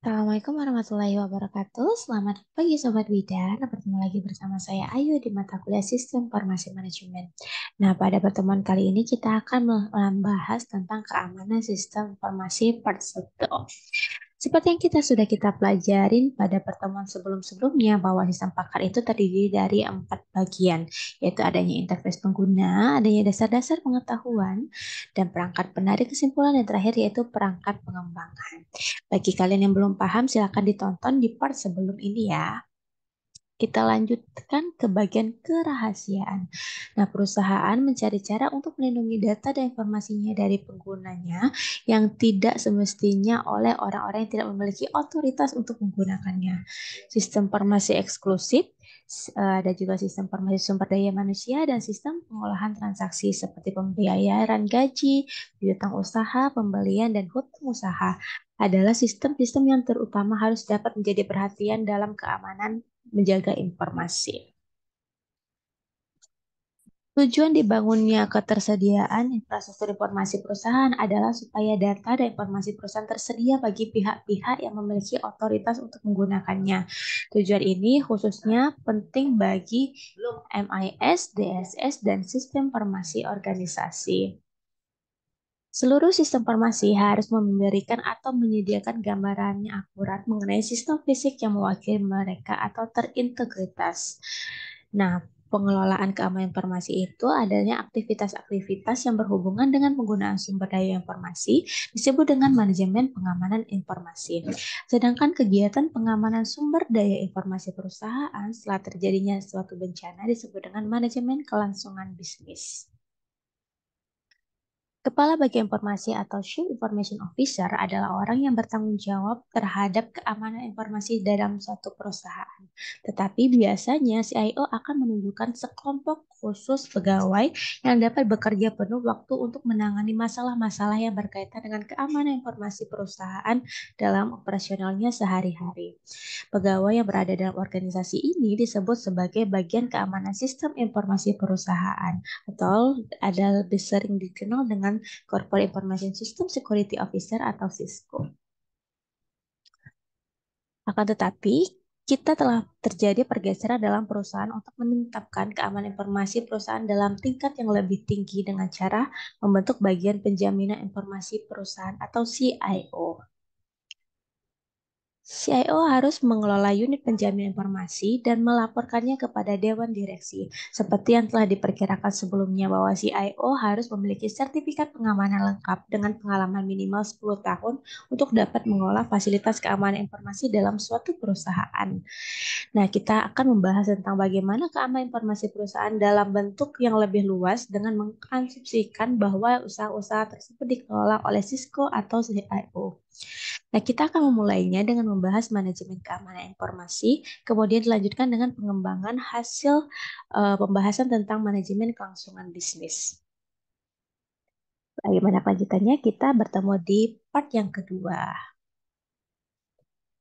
Assalamualaikum warahmatullahi wabarakatuh. Selamat pagi Sobat Bidan. Bertemu lagi bersama saya Ayu di mata kuliah Sistem Informasi Manajemen. Nah, pada pertemuan kali ini kita akan membahas tentang keamanan sistem informasi part 1. Seperti yang kita pelajarin pada pertemuan sebelum-sebelumnya bahwa sistem pakar itu terdiri dari 4 bagian, yaitu adanya interface pengguna, adanya dasar-dasar pengetahuan, dan perangkat penarik kesimpulan, dan terakhir yaitu perangkat pengembangan. Bagi kalian yang belum paham, silakan ditonton di part sebelum ini ya. Kita lanjutkan ke bagian kerahasiaan. Nah, perusahaan mencari cara untuk melindungi data dan informasinya dari penggunanya yang tidak semestinya oleh orang-orang yang tidak memiliki otoritas untuk menggunakannya. Sistem informasi eksklusif, ada juga sistem informasi sumber daya manusia, dan sistem pengolahan transaksi seperti pembayaran gaji, piutang usaha, pembelian, dan hutang usaha adalah sistem-sistem yang terutama harus dapat menjadi perhatian dalam keamanan menjaga informasi. Tujuan dibangunnya ketersediaan infrastruktur informasi perusahaan adalah supaya data dan informasi perusahaan tersedia bagi pihak-pihak yang memiliki otoritas untuk menggunakannya. Tujuan ini khususnya penting bagi MIS, DSS, dan sistem informasi organisasi. Seluruh sistem informasi harus memberikan atau menyediakan gambaran yang akurat mengenai sistem fisik yang mewakili mereka atau terintegritas. Nah, pengelolaan keamanan informasi itu adanya aktivitas-aktivitas yang berhubungan dengan penggunaan sumber daya informasi disebut dengan manajemen pengamanan informasi. Sedangkan kegiatan pengamanan sumber daya informasi perusahaan setelah terjadinya suatu bencana disebut dengan manajemen kelangsungan bisnis. Kepala Bagian Informasi atau Chief Information Officer adalah orang yang bertanggung jawab terhadap keamanan informasi dalam suatu perusahaan. Tetapi biasanya CIO akan menunjukkan sekelompok khusus pegawai yang dapat bekerja penuh waktu untuk menangani masalah-masalah yang berkaitan dengan keamanan informasi perusahaan dalam operasionalnya sehari-hari. Pegawai yang berada dalam organisasi ini disebut sebagai bagian keamanan sistem informasi perusahaan atau ada lebih sering dikenal dengan Corporate Information System Security Officer atau CISCO. Akan tetapi, kita telah terjadi pergeseran dalam perusahaan untuk menetapkan keamanan informasi perusahaan dalam tingkat yang lebih tinggi dengan cara membentuk bagian penjaminan informasi perusahaan atau CIO. CIO harus mengelola unit penjamin informasi dan melaporkannya kepada Dewan Direksi. Seperti yang telah diperkirakan sebelumnya bahwa CIO harus memiliki sertifikat pengamanan lengkap dengan pengalaman minimal 10 tahun untuk dapat mengelola fasilitas keamanan informasi dalam suatu perusahaan. Nah, kita akan membahas tentang bagaimana keamanan informasi perusahaan dalam bentuk yang lebih luas dengan mengasumsikan bahwa usaha-usaha tersebut dikelola oleh Cisco atau CIO. Nah, kita akan memulainya dengan membahas manajemen keamanan informasi, kemudian dilanjutkan dengan pengembangan hasil pembahasan tentang manajemen kelangsungan bisnis. Bagaimana kelanjutannya? Kita bertemu di part yang kedua.